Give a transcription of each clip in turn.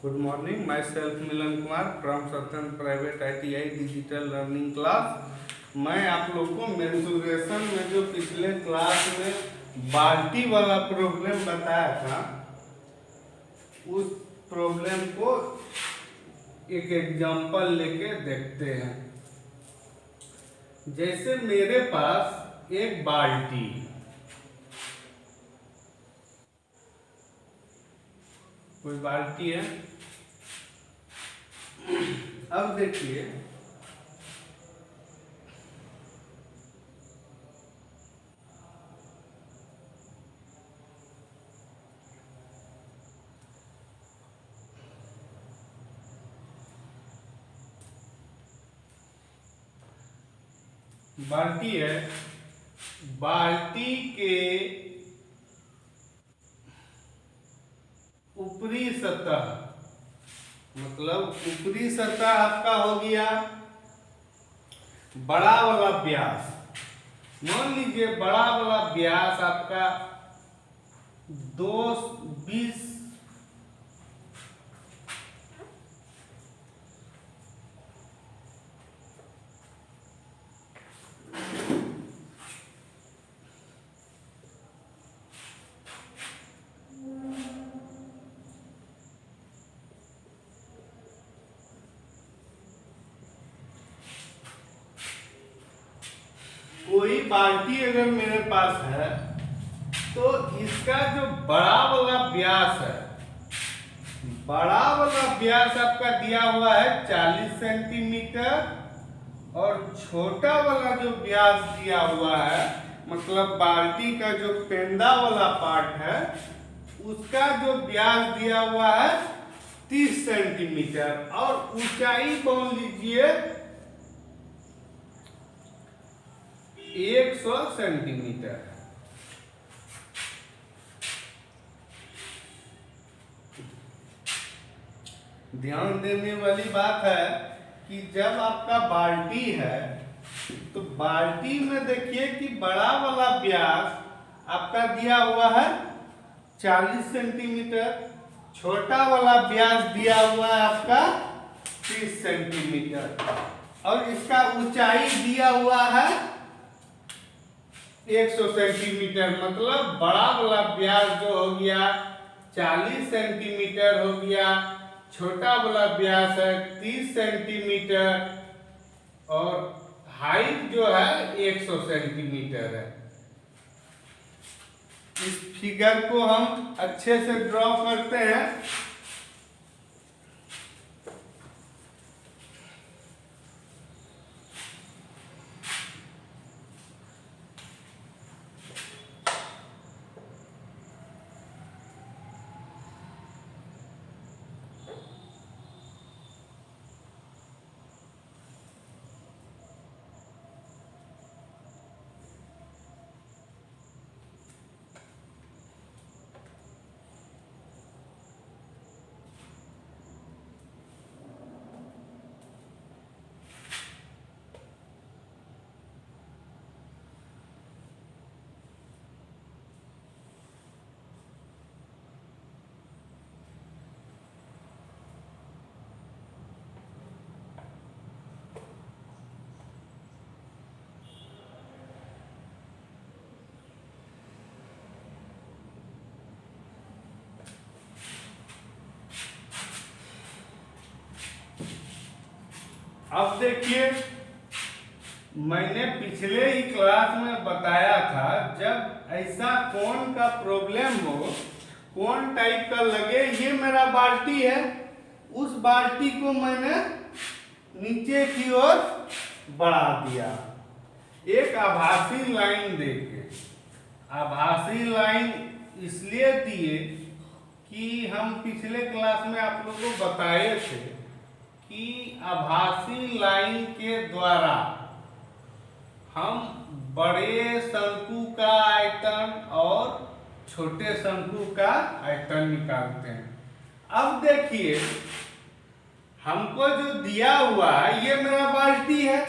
Good morning, myself Milan Kumar from Satyam Private ITI digital learning class. मैं आप लोग को मेंसुरेशन में जो पिछले क्लास में बाल्टी वाला प्रॉब्लम बताया था, उस प्रॉब्लम को एक एग्जांपल लेके देखते हैं। जैसे मेरे पास एक बाल्टी, कोई बाल्टी है। अब देखिए, बाल्टी है। बाल्टी के ऊपरी सतह, मतलब ऊपरी सतह आपका हो गया बड़ा वाला व्यास। मान लीजिए बड़ा वाला व्यास आपका 220 कोई बाल्टी अगर मेरे पास है तो इसका जो बड़ा वाला व्यास है, बड़ा वाला व्यास आपका दिया हुआ है 40 सेंटीमीटर और छोटा वाला जो व्यास दिया हुआ है, मतलब बाल्टी का जो पेंदा वाला पार्ट है, उसका जो व्यास दिया हुआ है 30 सेंटीमीटर और ऊंचाई मान लीजिए 100 सेंटीमीटर। ध्यान देने वाली बात है कि जब आपका बाल्टी है तो बाल्टी में देखिए कि बड़ा वाला व्यास आपका दिया हुआ है 40 सेंटीमीटर, छोटा वाला व्यास दिया हुआ है आपका 30 सेंटीमीटर और इसका ऊंचाई दिया हुआ है 100 सेंटीमीटर। मतलब बड़ा वाला व्यास जो हो गया 40 सेंटीमीटर हो गया, छोटा वाला व्यास है 30 सेंटीमीटर और हाइट जो है 100 सेंटीमीटर है। इस फिगर को हम अच्छे से ड्रॉ करते हैं। अब देखिए, मैंने पिछले ही क्लास में बताया था, जब ऐसा कोन का प्रॉब्लम हो, कोन टाइप का लगे, ये मेरा बाल्टी है, उस बाल्टी को मैंने नीचे की ओर बढ़ा दिया एक आभासी लाइन देके। आभासी लाइन इसलिए दिए कि हम पिछले क्लास में आप लोगों को बताए थे कि आभासी लाइन के द्वारा हम बड़े शंकु का आयतन और छोटे शंकु का आयतन निकालते हैं। अब देखिए, हमको जो दिया हुआ है ये मेरा बाल्टी है,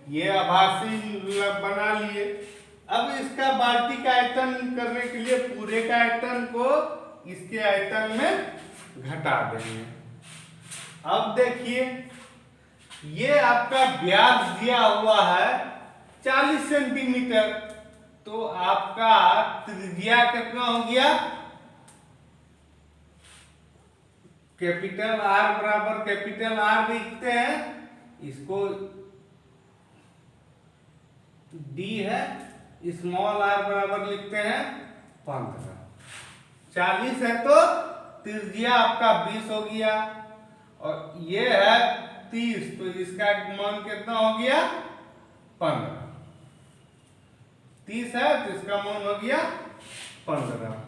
ये आभासी बना लिए। अब इसका बाल्टी का आयतन करने के लिए पूरे का आयतन को इसके आयतन में घटा देंगे। अब देखिए ये आपका व्यास दिया हुआ है 40 सेंटीमीटर, तो आपका त्रिज्या कितना हो गया? कैपिटल आर बराबर कैपिटल आर लिखते हैं, इसको डी है, स्मॉल आर बराबर लिखते हैं 15। 40 है तो त्रिज्या आपका 20 हो गया, और ये है 30, तो इसका मान कितना हो गया? 15। 30 है तो इसका मान हो गया 15।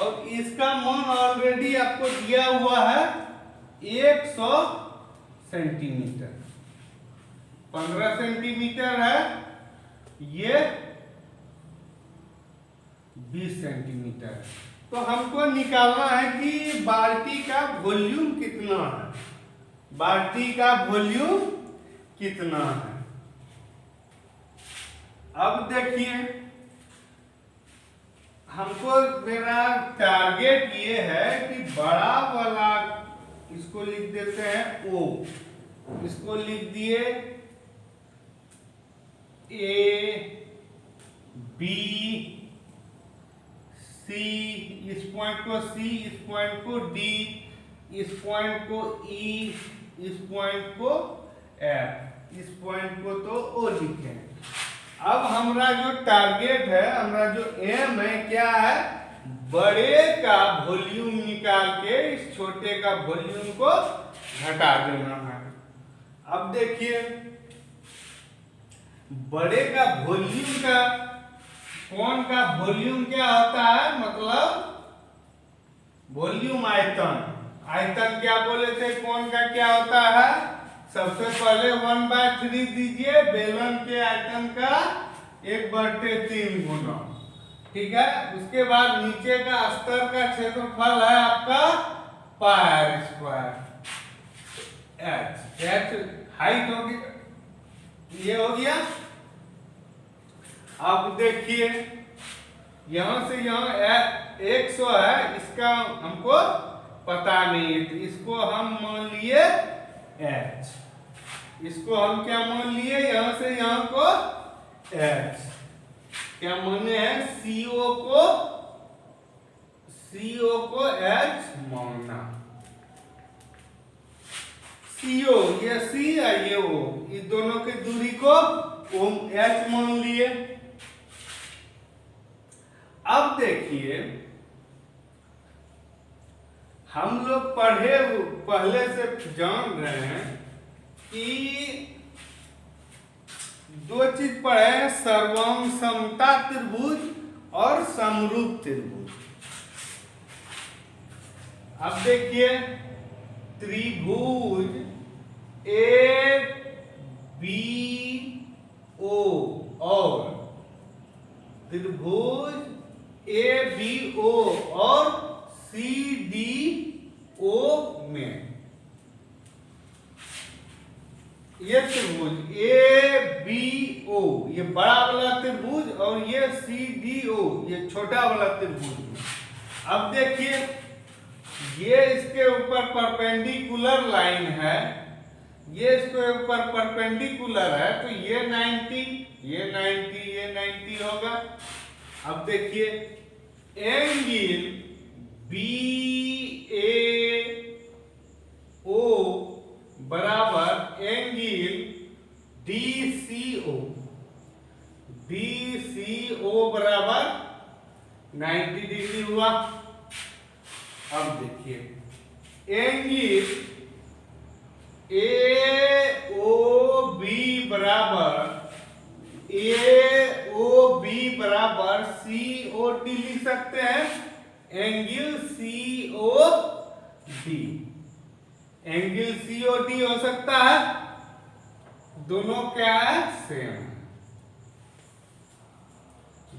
और इसका मान ऑलरेडी आपको दिया हुआ है 100 सेंटीमीटर। 15 सेंटीमीटर है, ये 20 सेंटीमीटर। तो हमको निकालना है कि बाल्टी का वॉल्यूम कितना है, बाल्टी का वॉल्यूम कितना है। अब देखिए हमको मेरा टारगेट ये है कि बड़ा वाला, इसको लिख देते हैं O, इसको लिख दिए A B C, इस पॉइंट को C, इस पॉइंट को D, इस पॉइंट को E, इस पॉइंट को F, इस पॉइंट को तो O लिखे। अब हमारा जो टारगेट है, हमारा जो एम है क्या है? बड़े का वॉल्यूम निकाल के इस छोटे का वॉल्यूम को घटा देना है। अब देखिए बड़े का वॉल्यूम का, कौन का वॉल्यूम क्या होता है? मतलब वॉल्यूम आयतन। आयतन क्या बोले थे? कौन का क्या होता है? सबसे पहले 1/3 दीजिए, बेलन के आयतन का 1/3 गुना, ठीक है। उसके बाद नीचे का स्तर का क्षेत्रफल है आपका पाई स्क्वायर h, हाइट होगी, ये हो गया। अब देखिए यहां से यहां 100 है, इसका हमको पता नहीं है, तो इसको हम मान लिए h, इसको हम क्या मान लिए? यहां से यहां को h, क्या माने हैं? CO को h मानना। CO ये C है, ये O, इस दोनों की दूरी को h मान लिए। अब देखिए हम लोग पहले से जान रहे हैं कि दो चीज पढ़े हैं, सर्वम समता त्रिभुज और समरूप त्रिभुज। अब देखिए त्रिभुज ABO और त्रिभुज ABO और CDO में ये त्रिभुज ABO ये बड़ा वाला त्रिभुज और ये CDO ये छोटा वाला त्रिभुज। अब देखिए ये इसके ऊपर परपेंडिकुलर लाइन है, ये इसके ऊपर परपेंडिकुलर है, तो ये 90, ये 90, ये 90 होगा। अब देखिए एंगल BAO बराबर एंगल DCO बराबर 90 डिग्री हुआ। अब देखिए एंगल AOB बराबर COD लिख सकते हैं, एंगल COD, एंगल COD हो सकता है। दोनों क्या है? सेम।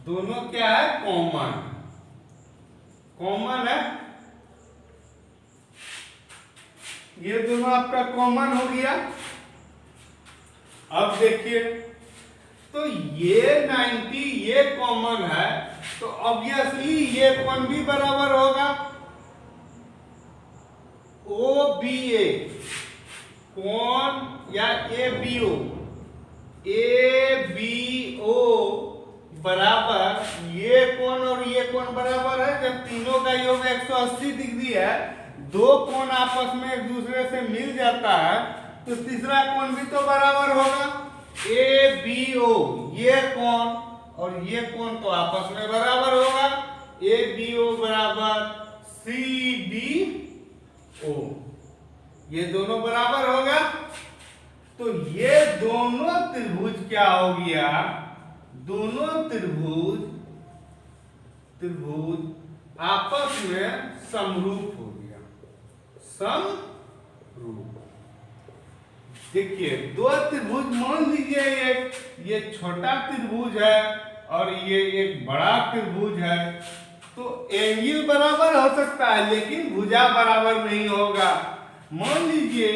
दोनों क्या है? कॉमन। कॉमन है, ये दोनों आपका कॉमन हो गया। अब देखिए, तो ये 90 ये कॉमन है, तो ऑब्वियसली ये कोण भी बराबर होगा। ओ बी ए कोण या A B O, A B O बराबर ये कोण और ये कोण बराबर है। जब तीनों का योग 180 डिग्री है, दो कोण आपस में एक दूसरे से मिल जाता है, तो तीसरा कोण भी तो बराबर होगा। ए बी ओ ये कोण और ये कोण तो आपस में बराबर होगा। ए बी ओ बराबर सी डी ओ, ये दोनों बराबर होगा। तो ये दोनों त्रिभुज क्या हो गया? दोनों त्रिभुज आपस में समरूप हो गया। समरूप। देखिए, दो त्रिभुज मान लीजिए, एक ये छोटा त्रिभुज है और ये एक बड़ा त्रिभुज है, तो एंगल बराबर हो सकता है लेकिन भुजा बराबर नहीं होगा। मान लीजिए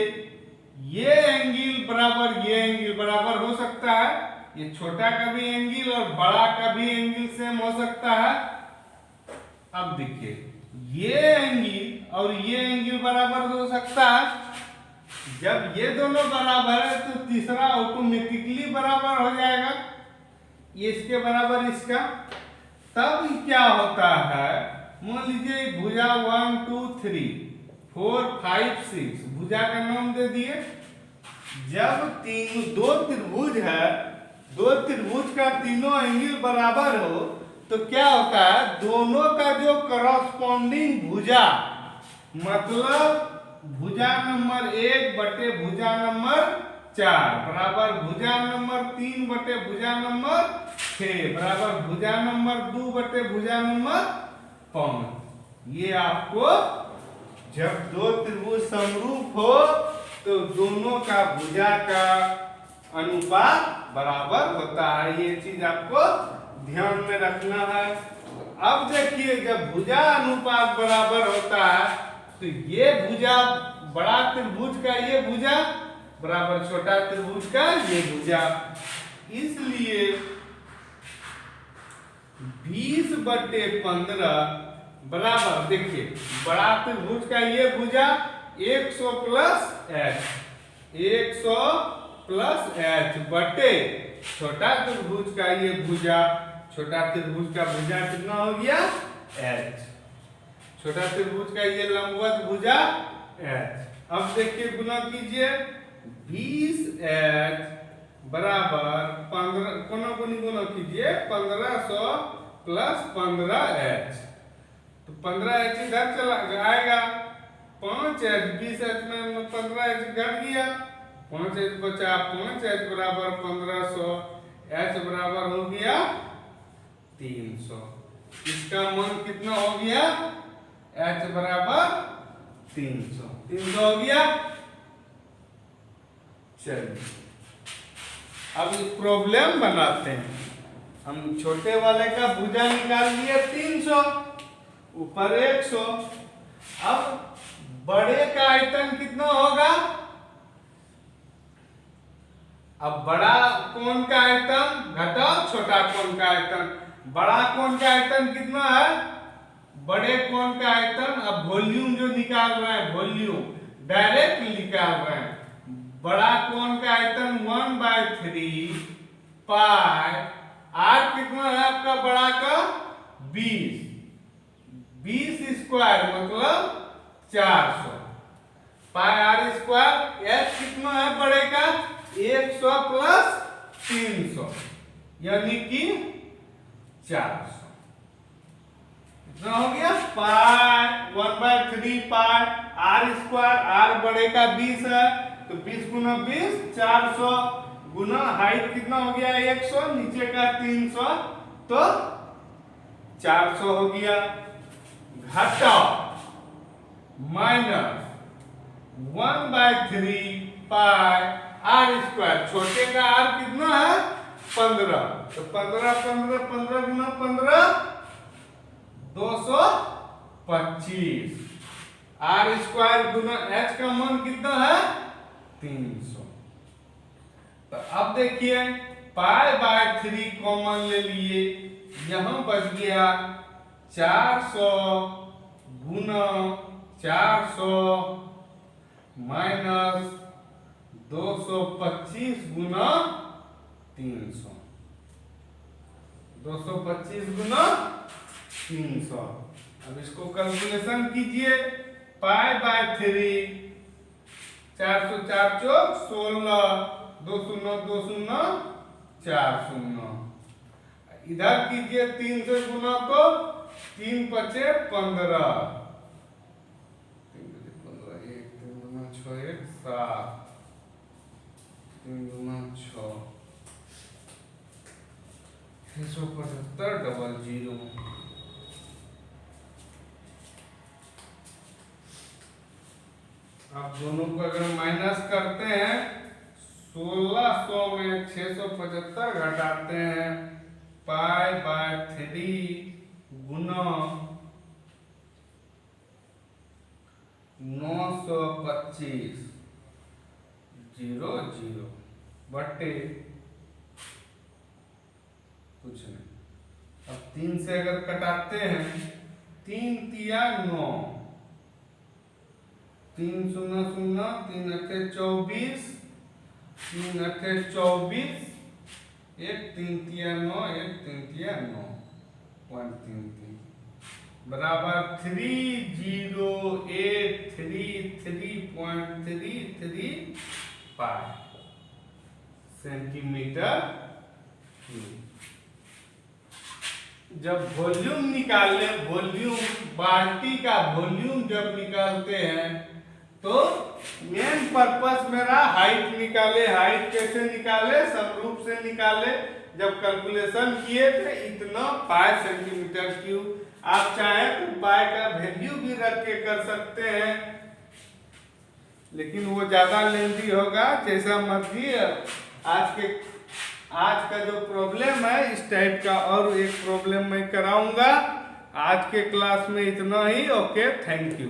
ये एंगल बराबर ये एंगल बराबर हो सकता है, ये छोटा का भी एंगल और बड़ा का भी एंगल सेम हो सकता है। अब देखिए, ये एंगल और ये एंगल बराबर हो सकता है। जब ये दोनों बराबर है तो तीसरा ऑटोमेटिकली बराबर हो जाएगा, ये इसके बराबर इसका। तब क्या होता है, मान लीजिए भुजा 1 2 3 4 5 6 भुजा का नाम दे दिए। जब दो त्रिभुज है, दो त्रिभुज का तीनों एंगल बराबर हो, तो क्या होता है, दोनों का जो करस्पॉन्डिंग भुजा, मतलब भुजा नंबर 1 बटे भुजा नंबर 4 बराबर भुजा नंबर 3 बटे भुजा नंबर 6 बराबर भुजा नंबर 2 बटे भुजा नंबर 5। ये आपको जब दो त्रिभुज समरूप हो तो दोनों का भुजा का अनुपात बराबर होता है। ये चीज आपको ध्यान में रखना है। अब देखिए, जब भुजा अनुपात बराबर होता है तो ये भुजा बड़ा त्रिभुज का ये भुजा बराबर छोटा त्रिभुज का ये भुजा, इसलिए 20 बटे 15 बराबर, देखिए बड़ा त्रिभुज का ये भुजा 100 प्लस h, 100 प्लस h बटे छोटा त्रिभुज का ये भुजा, छोटा त्रिभुज का भुजा कितना हो गया? h। छोटा त्रिभुज का ये लंबवत भुजा h। अब देखिए गुना कीजिए, 20h बराबर 15, कोना कोनी गुना कीजिए, 1500 प्लस 15h, तो 15h इधर चला आएगा, 5h 20h में 15h घट गया, 5h बचा 5h बराबर 1500, h बराबर हो गया 300। इसका मान कितना हो गया? h बराबर 300। 300 हो गया। चलिए अब प्रॉब्लम बनाते हैं। हम छोटे वाले का भुजा निकाल लिए 300, ऊपर 100। अब बड़े का आयतन कितना होगा? अब बड़ा कोण का आयतन घटाओ छोटा कोण का आयतन। बड़ा कोण का आयतन कितना है? बड़े कोण का आयतन, अब वॉल्यूम जो निकाल रहे हैं, वॉल्यूम डायरेक्ट निकाल रहे हैं। बड़ा कोण का आयतन 1/3 पाई, आर कितना है आपका बड़ा का? 20, 20 स्क्वायर मतलब 400 पाई आर स्क्वायर। एच कितना है बड़े का? 100 प्लस 300 यानी कि 400। कितना हो गया? पाई 1/3 पाई आर स्क्वायर, आर बड़े का 20 है तो 20 गुना 20 400 गुना हाइट कितना हो गया? 100, नीचे का 300 तो 400 हो गया। घटाओ माइनस 1/3 पाई आर स्क्वायर, छोटे का आर कितना है 15, तो 15 15 15 गुना 15 225, आर स्क्वायर गुना एच का मान कितना है 300। तो अब देखिए पाई बाय 3 कॉमन ले लिए, यहां बच गया 400 गुना 400 माइनस 225 गुना 300, 225 गुना 300। अब इसको कैलकुलेशन कीजिए, पाई बाय 3 400 4 चौक 16, 2 शून्य 2 शून्य 4 शून्य, इधर कीजिए 3 से गुना तो 3 पचे 15, 3 15 1 3 गुना 6 1 7, 3 गुना 6 675 00। अब दोनों को अगर माइनस करते हैं 1600 में 675 घटाते हैं, पाई बाय 3 गुना 925 00 बटे कुछ नहीं। अब 3 से अगर कटाते हैं 3 तिया 9, 3 शून्य शून्य 3 अठे 24, 3 अठे 24, 1 3 तिया 9, 1 3 तिया 9, 1 3 3 बराबर 30833.33 पाई सेंटीमीटर क्यूब। जब वॉल्यूम निकाले, वॉल्यूम बाल्टी का वॉल्यूम जब निकालते हैं तो मेन पर्पस मेरा हाइट निकाले, हाइट कैसे निकाले समरूप से निकाले, जब कैलकुलेशन किए थे इतना पाई सेंटीमीटर क्यूब। आप चाहें तो पाई का वैल्यू भी रख के कर सकते हैं, लेकिन वो ज्यादा लेंथी होगा, जैसा मर्जी। आज का जो प्रॉब्लम है इस टाइप का और एक प्रॉब्लम मैं कराऊंगा। आज के क्लास में इतना ही। Okay, thank you.